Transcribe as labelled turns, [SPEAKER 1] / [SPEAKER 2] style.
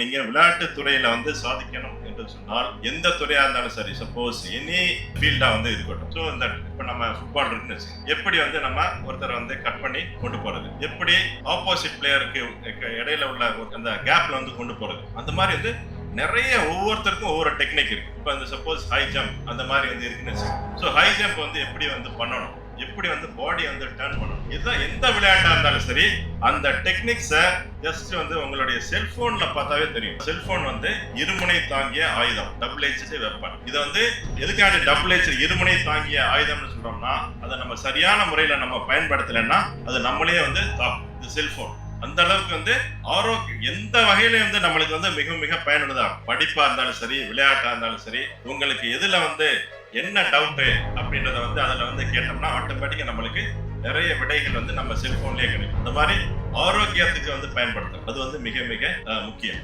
[SPEAKER 1] நீங்க விளையாட்டு துறையில வந்து சாதிக்கணும் என்று சொன்னால் எந்த துறையா இருந்தாலும் சரி, சப்போஸ் எனி ஃபீல்டா வந்து இருக்கட்டும். ஸோ இந்த இப்போ நம்ம ஃபுட்பால் இருக்குன்னு வச்சுக்கோங்க. எப்படி வந்து நம்ம ஒருத்தரை வந்து கட் பண்ணி கொண்டு போறது, எப்படி ஆப்போசிட் பிளேயருக்கு இடையில உள்ள அந்த கேப்ல வந்து கொண்டு போறது, அந்த மாதிரி வந்து நிறைய ஒவ்வொருத்தருக்கும் ஒவ்வொரு டெக்னிக் இருக்கு. இப்போ அந்த சப்போஸ் ஹை ஜம்ப் அந்த மாதிரி வந்து இருக்குன்னு வச்சுக்கோங்க. ஸோ ஹை ஜம்ப் வந்து எப்படி வந்து பண்ணணும், எப்படி வந்து பாடி வந்து டர்ன் பண்ணணும், இதுதான் எந்த விளையாட்டா இருந்தாலும் சரி. அந்த டெக்னிக்ஸை ஜஸ்ட் வந்து உங்களுடைய செல்போன்ல பார்த்தாவே தெரியும். செல்போன் வந்து இருமுனை தாங்கிய ஆயுதம், டபுள் எட்ஜ் வெப்பன். இதை வந்து எதுக்காக டபுள் எட்ஜ் இருமுனை தாங்கிய ஆயுதம்னு சொல்றோம்னா, அதை நம்ம சரியான முறையில நம்ம பயன்படுத்தலைன்னா அது நம்மளே வந்து தாக்கும். இந்த செல்போன் அந்த அளவுக்கு வந்து ஆரோக்கியம் எந்த வகையிலையும் வந்து நம்மளுக்கு வந்து மிக மிக பயனுள்ளதா இருக்கும். படிப்பா இருந்தாலும் சரி, விளையாட்டா இருந்தாலும் சரி, உங்களுக்கு எதுல வந்து என்ன டவுட்டு அப்படின்றத வந்து அதில் வந்து கேட்டோம்னா ஆட்டோமேட்டிக்காக நம்மளுக்கு நிறைய விடைகள் வந்து நம்ம செல்போன்லேயே கிடைக்கும். அந்த மாதிரி ஆரோக்கியத்துக்கு வந்து பயன்படுத்தும். அது வந்து மிக மிக முக்கியம்.